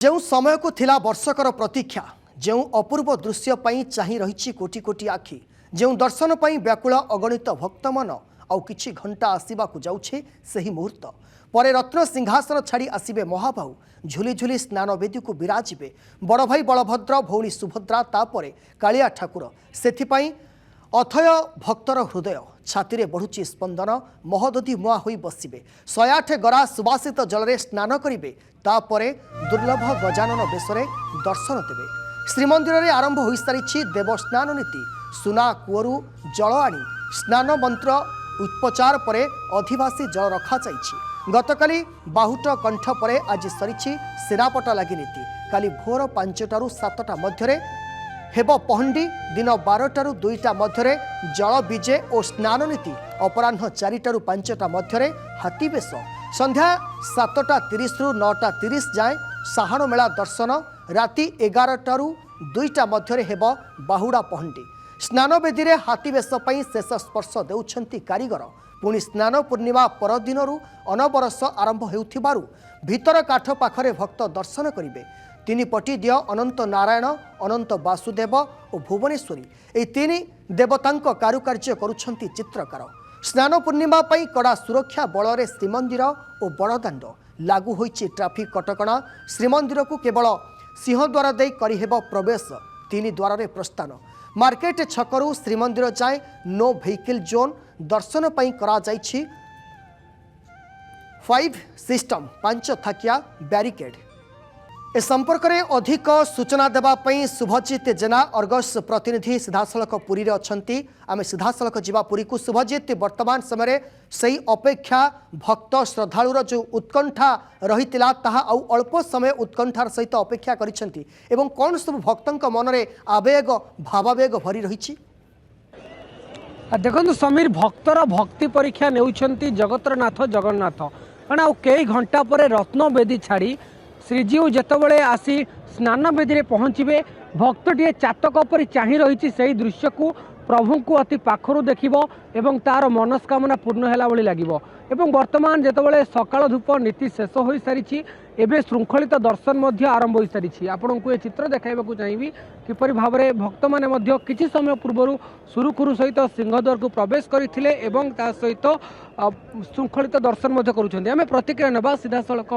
जो समय को थिला वर्षकर प्रतीक्षा जो अपूर्व दृश्य पई चाहि रही कोटी कोटी आखि जो दर्शन पई व्याकुल अगणित भक्त मन आउ किछि घंटा आसीबाकु जाउछे सही मुहूर्त परे रत्न सिंहासन छाड़ी आसीबे महाबाहु झुली झुली स्नान वेदी को विराजिबे बड़ भाई बलभद्र भौणी सुभद्रा तापरे कालिया ठाकुर सेथिपई अथय भक्तर हृदय छाती बढ़ुची स्पंदन महदधी मुआ होई बसिबे 108 गरा सुबासित जलरे स्नान करिबे तापरे दुर्लभ गजानन बेशरे दर्शन देबे। श्रीमंदिर में आरंभ हो सारी देवस्नान नीति सुना कूअरु जल आनी स्नान मंत्र उपचार परे अधिवासी जल रखा जाइछि। गतकाली बाहुट कंठ परे आज सरी सेनापटा लगी नीति काली भोर 5टारू 7टा मध्यरे हेब पहंडी दिन 12टारू 2टा मध्यरे जल विजे और स्नान नीति अपराह्न 4टारू 5टा मध्यरे हाथी बेश संध्या 7:30 रु 9:30 जाए साहाण मेला दर्शन राति 11टारू 2टा मध्यरे हेब बाहुड़ा पहंडी स्नान बेदी रे हाथी बेश पई शेष स्पर्श देउछंती कारीगर पुणी स्नान पूर्णिमा परदिनरू अनबरस आरंभ हेउथिबारु भीतर काठ पाखरे भक्त दर्शन करिवे। तीन पटी दिय अनंत नारायण अनंत वासुदेव और भुवनेश्वरी ए तीन देवतांक कारुकार्य करुछंती चित्रकार। स्नान पूर्णिमा पई कड़ा सुरक्षा बलरे श्रीमंदिर और बड़दाण्ड लागू होइछि ट्राफिक कटकणा। श्रीमंदिर को केवल सिंहद्वार दे करिहेब प्रवेश 3 द्वार रे प्रस्थान मार्केट छकरू श्रीमंदिर जाए नो व्हीकल जोन दर्शन पई करा जाइछि 5 सिस्टम 5 थाकिया बैरिकेड। ए संपर्क में अधिक सूचना देवाई शुभजित जेना अर्गस प्रतिनिधि सीधासलख पुरी रे अछंती आमे सीधासलख जीवा पुरी को। शुभजित वर्तमान समय सही अपेक्षा भक्त श्रद्धालुर जो उत्कंठा रही अल्प समय उत्कंठार सहित अपेक्षा करिसेंती एवं कौन सब भक्तंक मनरे आवेग भावावेग भरी रही। देखो समीर भक्तर भक्ति परीक्षा नेउछंती जगतरनाथ जगन्नाथ कारण आ कई घंटा पर रत्न बेदी छाड़ी श्रीजीव जितेबले आसी स्नान बेदी में पहुँचे भक्तटे चातक पर चाह रही से दृश्य को प्रभु को अति पाखर देखिबो एवं तार मनस्कामना पूर्ण हैला भली लागिबो। एवं वर्तमान जितेबले सकाळ धूप नीति शेष हो सारी एवं श्रृंखलित दर्शन मध्य आरंभ हो सारी आपन को ये चित्र देखाइबाकू चाहिए किपरि भाव में भक्त माने मध्य किछि समय पूर्व सुरुखुरु सहित सिंहद्वार को प्रवेश करथिले एवं ता सहित श्रृंखलित दर्शन मध्य करूछन्ते। आमे प्रतिक्रिया नेबा सीधा सड़क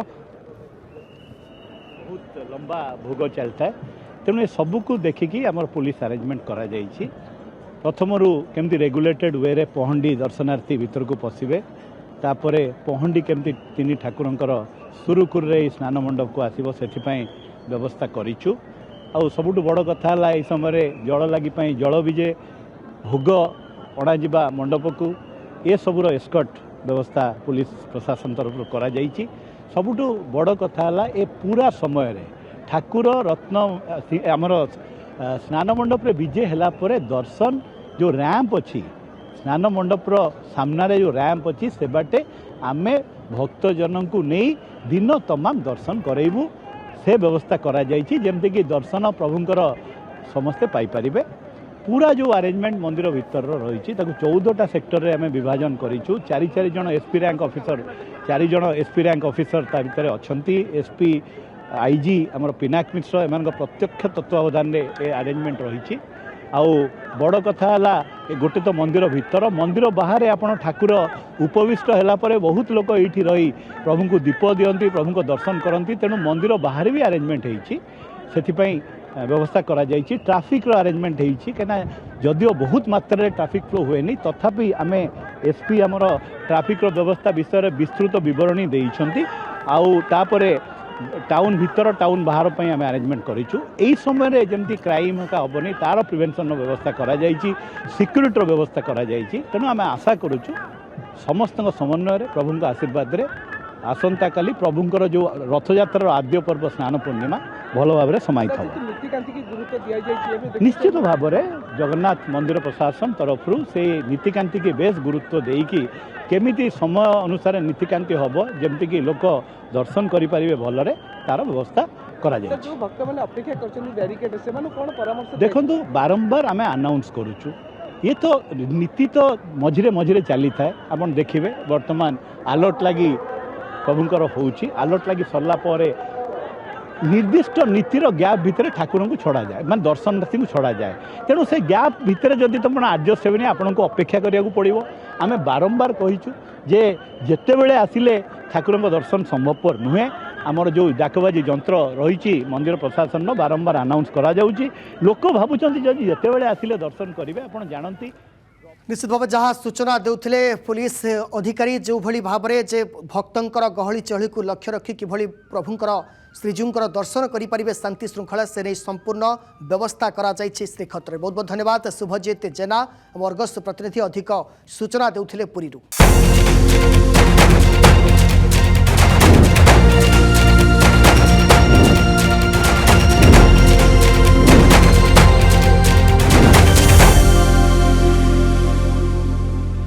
बहुत लंबा भोग चलता है तेणु सबको देखिकी आम पुलिस अरेंजमेंट करा जाइछि। प्रथमरू केमती रेगुलेटेड वे रे पहंडी दर्शनार्थी भीतर को पशिबे तापरे पहंडी केमती तीन ठाकुरंकर सुरुखुरु रे स्नान मंडप को आसीबो सेथिपई व्यवस्था करिछु। आ सबुठु बड़ कथा है यह समय जल लगी जल विजे भोग अणा जिबा मंडप को ये सबुर एस्कॉर्ट व्यवस्था पुलिस प्रशासन तरफ करा जाइछि। सबुठु बड़ कथा है ए पूरा समय रे ठाकुर रत्न आमर स्नान मंडप रे विजे हैला परे दर्शन जो रैंप अच्छी स्नान मंडप सामना रे जो रैंप अच्छी से बाटे आमे भक्तजन को नहीं दिन तमाम दर्शन करेबू से व्यवस्था करा जाइछि जेमते कि दर्शन प्रभुंकर समस्ते पाई परिबे। पूरा जो अरेंजमेंट मंदिर भीतर रही 14टा सेक्टर रे आमे विभाजन करिछु। 4 जन एसपी रैंक ऑफिसर 4 जन एसपी रैंक ऑफिसर ता भीतर अछंती एसपी आईजी आमर पिनाक मिश्र एमान प्रत्यक्ष तत्वावधान रे ए अरेंजमेंट रही। आउ बड़ कथा है गोटे तो मंदिर भीतर मंदिर बाहर आपण ठाकुर उपविष्ट हैला परे बहुत लोक एठी रही प्रभु को दीप दियंती प्रभु को दर्शन करती तेणु मंदिर बाहर भी अरेंजमेंट होइछि सेथिपई व्यवस्था करा जाइछि। ट्रैफिक रो अरेंजमेंट होइछि कना जदियो बहुत मात्रा रे ट्रैफिक फ्लो हुएनी तथापि आमे एसपी आमर ट्रैफिक रो व्यवस्था विषय विस्तृत विवरणी देइछंती। आउ तापरे टाउन भीतर टाउन बाहर पर आम अरेंजमेंट करूँ। यही समय जमी क्राइम का हेनी तार प्रिवेंशन व्यवस्था करा जाइछि सिक्यूरीटी व्यवस्था करा जाइछि। तेणु आम आशा करूँ समस्त समन्वय प्रभु आशीर्वाद रे आसंता काली प्रभुंकर जो रथयात्रार आद्य पर्व स्नान पूर्णिमा भल भाव समाहित हो। निश्चित भाव में जगन्नाथ मंदिर प्रशासन तरफ से नीतिकांति की बेस गुरुत्व देकी केमिति समय अनुसार नीतिकांति हम जमती कि लोक दर्शन करें भलरे तार व्यवस्था करा जाए। देखो बारंबार आम अनाउंस करूँ ये तो नीति तो मझिरे मझिरे चली थाए आप देखिए वर्तमान अलर्ट लगी प्रभुंकर होउछि अलर्ट लगी सरला परे निर्दिष्ट नीतिर गैप भितर ठाकुर को छड़ा जाए मान दर्शनार्थी को छड़ा जाए तेणु से गैप भितर जदि तुम आडजस्ट हेनी आपन को अपेक्षा करिया पड़ो आम बारंबार कहीचु जे जिते बड़े आसिले ठाकुर दर्शन संभवपर नुहे आमर जो डाकबाजी जंत्र रही मंदिर प्रशासन बारंबार अनाउंस करा जाउची लोक भावुं जदि जिते बड़े आसिले दर्शन करेंगे आपड़ जानती निश्चित भाव जहाँ सूचना देउथिले पुलिस अधिकारी जो भली भाव में जे भक्तंकर गहली चहली को लक्ष्य रखी किभली प्रभुंकर श्रीजीउंकर दर्शन करें शांति श्रृंखला से नहीं संपूर्ण व्यवस्था करा जाइछि श्रीक्षेत्र बहुत बहुत धन्यवाद शुभजीत जेना अर्गस प्रतिनिधि अधिक सूचना देउथिले पुरीरू।